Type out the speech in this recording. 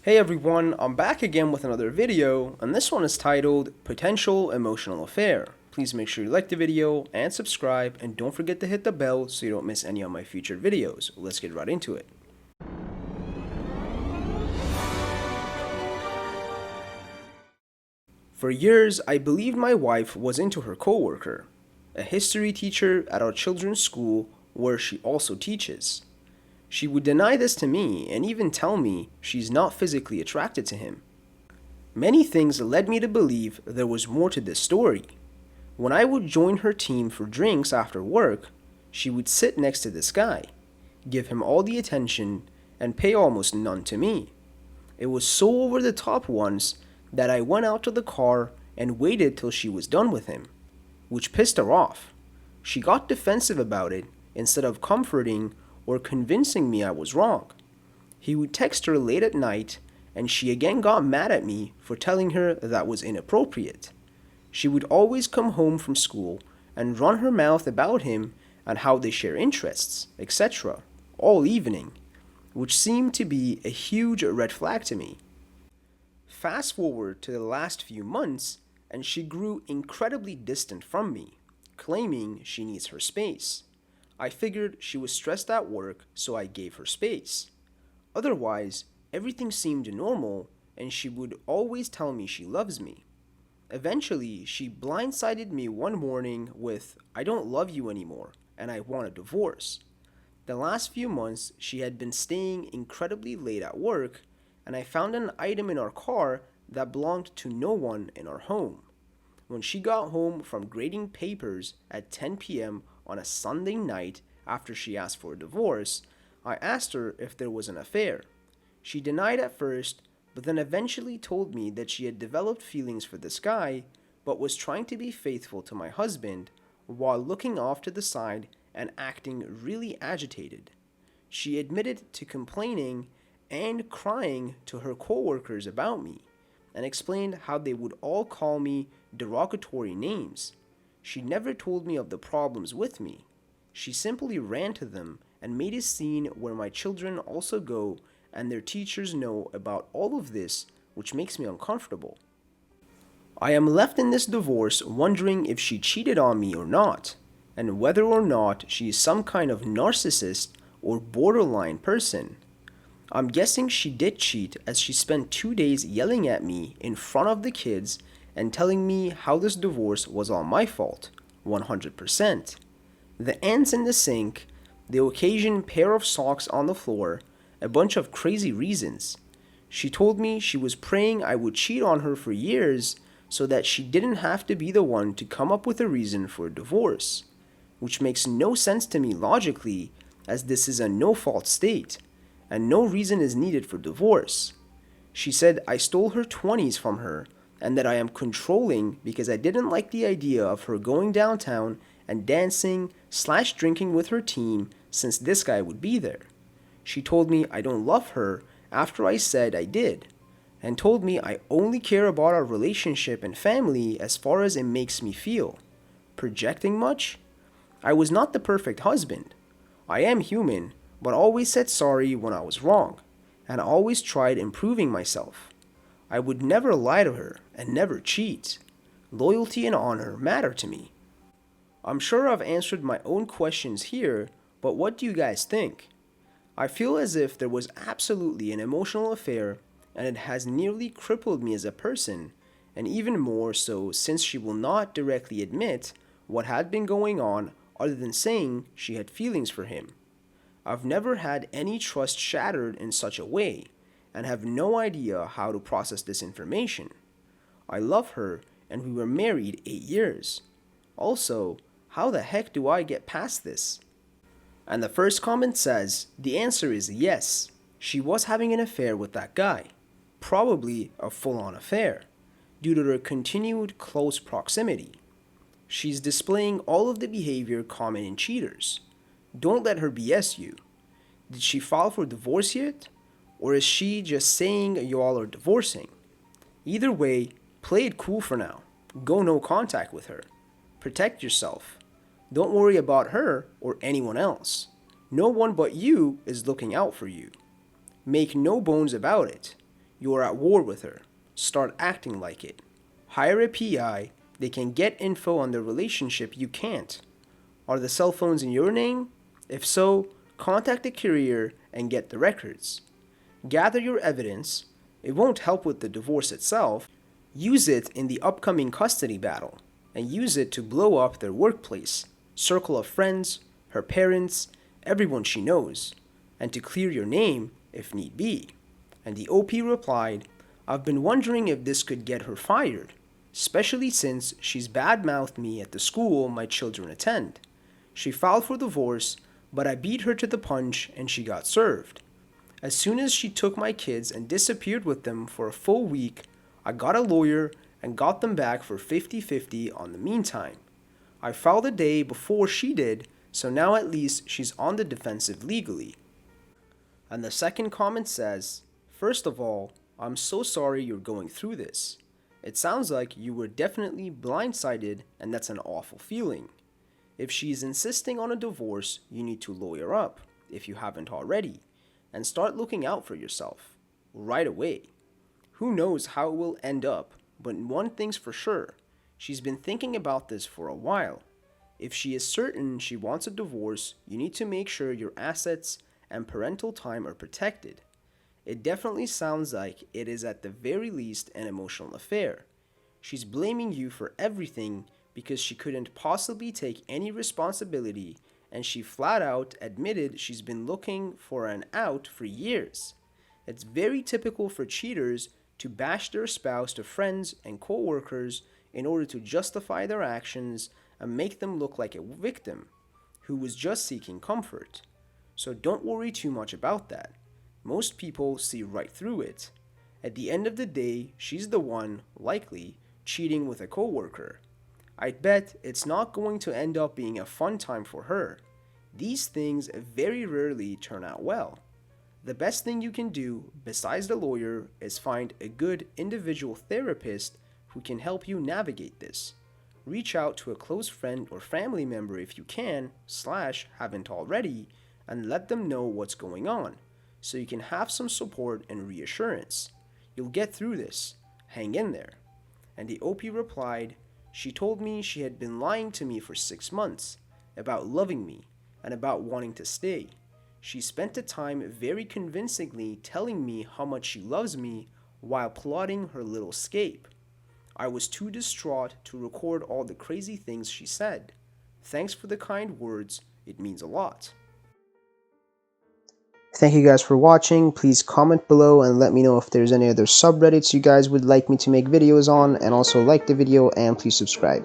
Hey everyone, I'm back again with another video, and this one is titled Potential Emotional Affair. Please make sure you like the video and subscribe, and don't forget to hit the bell so you don't miss any of my future videos. Let's get right into it. For years, I believed my wife was into her coworker, a history teacher at our children's school where she also teaches. She would deny this to me and even tell me she's not physically attracted to him. Many things led me to believe there was more to this story. When I would join her team for drinks after work, she would sit next to this guy, give him all the attention, and pay almost none to me. It was so over the top once that I went out to the car and waited till she was done with him, which pissed her off. She got defensive about it instead of comforting or convincing me I was wrong. He would text her late at night, and she again got mad at me for telling her that was inappropriate. She would always come home from school and run her mouth about him and how they share interests, etc., all evening, which seemed to be a huge red flag to me. Fast forward to the last few months, and she grew incredibly distant from me, claiming she needs her space. I figured she was stressed at work, so I gave her space. Otherwise, everything seemed normal, and she would always tell me she loves me. Eventually, she blindsided me one morning with, "I don't love you anymore, and I want a divorce." The last few months, she had been staying incredibly late at work, and I found an item in our car that belonged to no one in our home. When she got home from grading papers at 10 p.m. on a Sunday night after she asked for a divorce, I asked her if there was an affair. She denied at first, but then eventually told me that she had developed feelings for this guy, but was trying to be faithful to my husband while looking off to the side and acting really agitated. She admitted to complaining and crying to her coworkers about me, and explained how they would all call me derogatory names. She never told me of the problems with me. She simply ran to them and made a scene where my children also go and their teachers know about all of this, which makes me uncomfortable. I am left in this divorce wondering if she cheated on me or not, and whether or not she is some kind of narcissist or borderline person. I'm guessing she did cheat, as she spent 2 days yelling at me in front of the kids and telling me how this divorce was all my fault, 100%. The ants in the sink, the occasion pair of socks on the floor, a bunch of crazy reasons. She told me she was praying I would cheat on her for years so that she didn't have to be the one to come up with a reason for a divorce, which makes no sense to me logically, as this is a no-fault state, and no reason is needed for divorce. She said I stole her 20s from her, and that I am controlling because I didn't like the idea of her going downtown and dancing/drinking with her team since this guy would be there. She told me I don't love her after I said I did, and told me I only care about our relationship and family as far as it makes me feel. Projecting much? I was not the perfect husband. I am human, but always said sorry when I was wrong, and always tried improving myself. I would never lie to her and never cheat. Loyalty and honor matter to me. I'm sure I've answered my own questions here, but what do you guys think? I feel as if there was absolutely an emotional affair, and it has nearly crippled me as a person, and even more so since she will not directly admit what had been going on other than saying she had feelings for him. I've never had any trust shattered in such a way, and have no idea how to process this information. I love her, and we were married 8 years. Also, how the heck do I get past this? And the first comment says, the answer is yes. She was having an affair with that guy. Probably a full-on affair, due to their continued close proximity. She's displaying all of the behavior common in cheaters. Don't let her BS you. Did she file for divorce yet? Or is she just saying y'all are divorcing? Either way, play it cool for now. Go no contact with her. Protect yourself. Don't worry about her or anyone else. No one but you is looking out for you. Make no bones about it. You are at war with her. Start acting like it. Hire a PI. They can get info on the relationship you can't. Are the cell phones in your name? If so, contact the carrier and get the records. Gather your evidence. It won't help with the divorce itself. Use it in the upcoming custody battle, and use it to blow up their workplace, circle of friends, her parents, everyone she knows, and to clear your name if need be. And the OP replied, I've been wondering if this could get her fired, especially since she's badmouthed me at the school my children attend. She filed for divorce, but I beat her to the punch and she got served. As soon as she took my kids and disappeared with them for a full week, I got a lawyer and got them back for 50-50 on the meantime. I filed a day before she did, so now at least she's on the defensive legally. And the second comment says, first of all, I'm so sorry you're going through this. It sounds like you were definitely blindsided, and that's an awful feeling. If she's insisting on a divorce, you need to lawyer up, if you haven't already, and start looking out for yourself right away. Who knows how it will end up, but one thing's for sure, she's been thinking about this for a while. If she is certain she wants a divorce, you need to make sure your assets and parental time are protected. It definitely sounds like it is at the very least an emotional affair. She's blaming you for everything because she couldn't possibly take any responsibility, and she flat out admitted she's been looking for an out for years. It's very typical for cheaters to bash their spouse to friends and co-workers in order to justify their actions and make them look like a victim who was just seeking comfort. So don't worry too much about that. Most people see right through it. At the end of the day, she's the one, likely, cheating with a coworker. I'd bet it's not going to end up being a fun time for her. These things very rarely turn out well. The best thing you can do, besides the lawyer, is find a good individual therapist who can help you navigate this. Reach out to a close friend or family member if you can, / haven't already, and let them know what's going on, so you can have some support and reassurance. You'll get through this. Hang in there. And the OP replied, she told me she had been lying to me for 6 months, about loving me, and about wanting to stay. She spent the time very convincingly telling me how much she loves me while plotting her little escape. I was too distraught to record all the crazy things she said. Thanks for the kind words, it means a lot. Thank you guys for watching. Please comment below and let me know if there's any other subreddits you guys would like me to make videos on, and also like the video and please subscribe.